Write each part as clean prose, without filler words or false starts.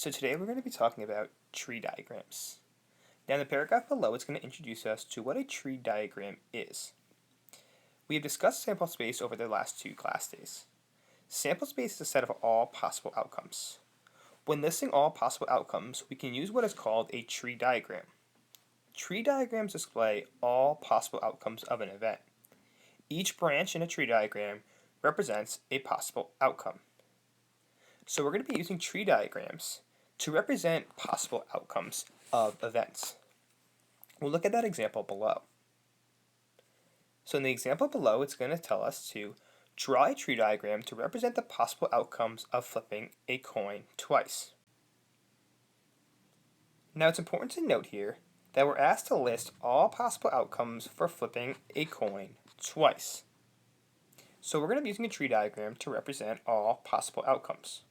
So today we're going to be talking about tree diagrams. Now in the paragraph below it's going to introduce us to what a tree diagram is. We have discussed sample space over the last 2 class days. Sample space is a set of all possible outcomes. When listing all possible outcomes, we can use what is called a tree diagram. Tree diagrams display all possible outcomes of an event. Each branch in a tree diagram represents a possible outcome. So we're going to be using tree diagrams to represent possible outcomes of events. We'll look at that example below. So in the example below, it's going to tell us to draw a tree diagram to represent the possible outcomes of flipping a coin twice. Now it's important to note here that we're asked to list all possible outcomes for flipping a coin twice. So we're going to be using a tree diagram to represent all possible outcomes.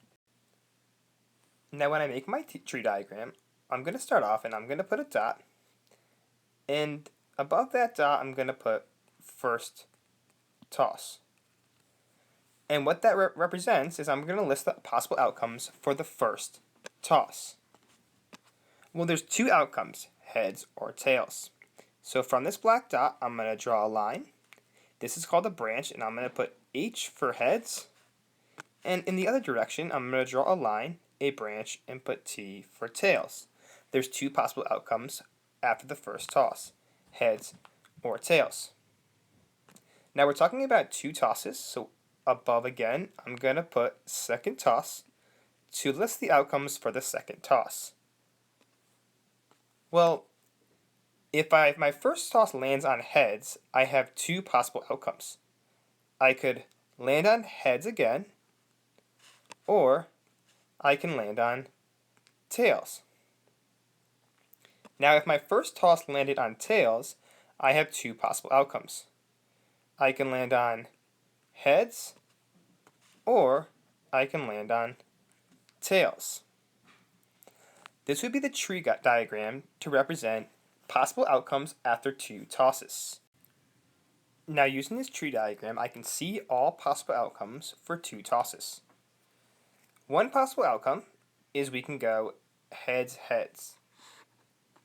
Now when I make my tree diagram, I'm going to start off and I'm going to put a dot, and above that dot I'm going to put first toss. And what that represents is I'm going to list the possible outcomes for the first toss. Well, there's 2 outcomes, heads or tails. So from this black dot, I'm going to draw a line. This is called a branch, and I'm going to put H for heads. And in the other direction, I'm going to draw a line, a branch, and put T for tails. There's 2 possible outcomes after the first toss, heads or tails. Now we're talking about 2 tosses, so above again, I'm going to put second toss to list the outcomes for the second toss. Well, if my first toss lands on heads, I have 2 possible outcomes. I could land on heads again, or I can land on tails. Now if my first toss landed on tails, I have 2 possible outcomes. I can land on heads, or I can land on tails. This would be the tree diagram to represent possible outcomes after 2 tosses. Now using this tree diagram, I can see all possible outcomes for 2 tosses. One possible outcome is we can go heads, heads.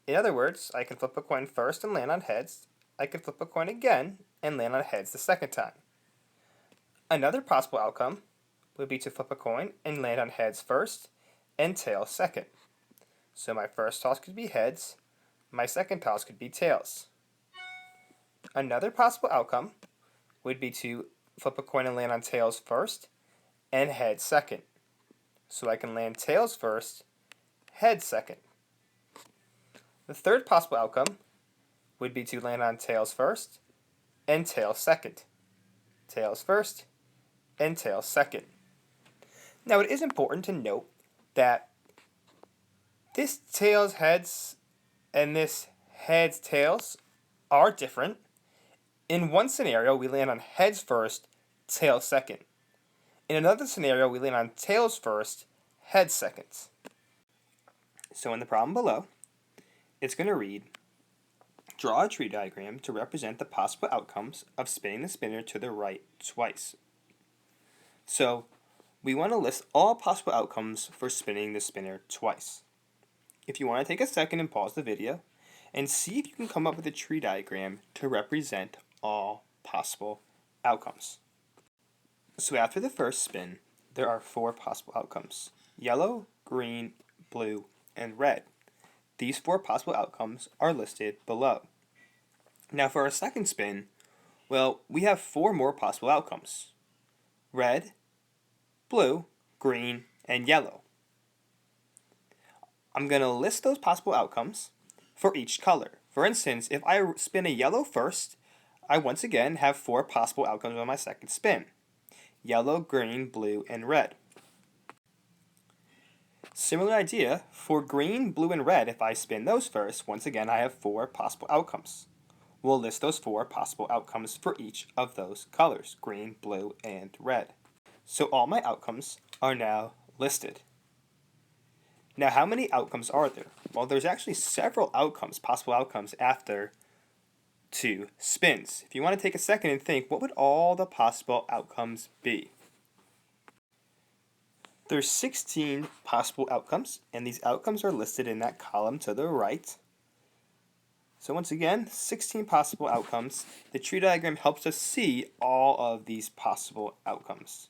In other words, I can flip a coin first and land on heads. I can flip a coin again and land on heads the second time. Another possible outcome would be to flip a coin and land on heads first and tails second. So my first toss could be heads, my second toss could be tails. Another possible outcome would be to flip a coin and land on tails first and heads second. So I can land tails first, heads second. The third possible outcome would be to land on tails first and tails second. Tails first and tails second. Now it is important to note that this tails heads and this heads tails are different. In one scenario, we land on heads first, tails second. In another scenario, we land on tails first, heads second. So in the problem below, it's going to read, draw a tree diagram to represent the possible outcomes of spinning the spinner to the right twice. So we want to list all possible outcomes for spinning the spinner twice. If you want to take a second and pause the video and see if you can come up with a tree diagram to represent all possible outcomes. So after the first spin, there are 4 possible outcomes: yellow, green, blue, and red. These 4 possible outcomes are listed below. Now for our second spin, well, we have 4 more possible outcomes: red, blue, green, and yellow. I'm going to list those possible outcomes for each color. For instance, if I spin a yellow first, I once again have 4 possible outcomes on my second spin: yellow, green, blue, and red. Similar idea for green, blue, and red. If I spin those first, once again I have 4 possible outcomes. We'll list those 4 possible outcomes for each of those colors: green, blue, and red. So all my outcomes are now listed. Now how many outcomes are there? Well, there's actually several outcomes, possible outcomes after 2 spins. If you want to take a second and think, what would all the possible outcomes be? There's 16 possible outcomes, and these outcomes are listed in that column to the right. So once again, 16 possible outcomes. The tree diagram helps us see all of these possible outcomes.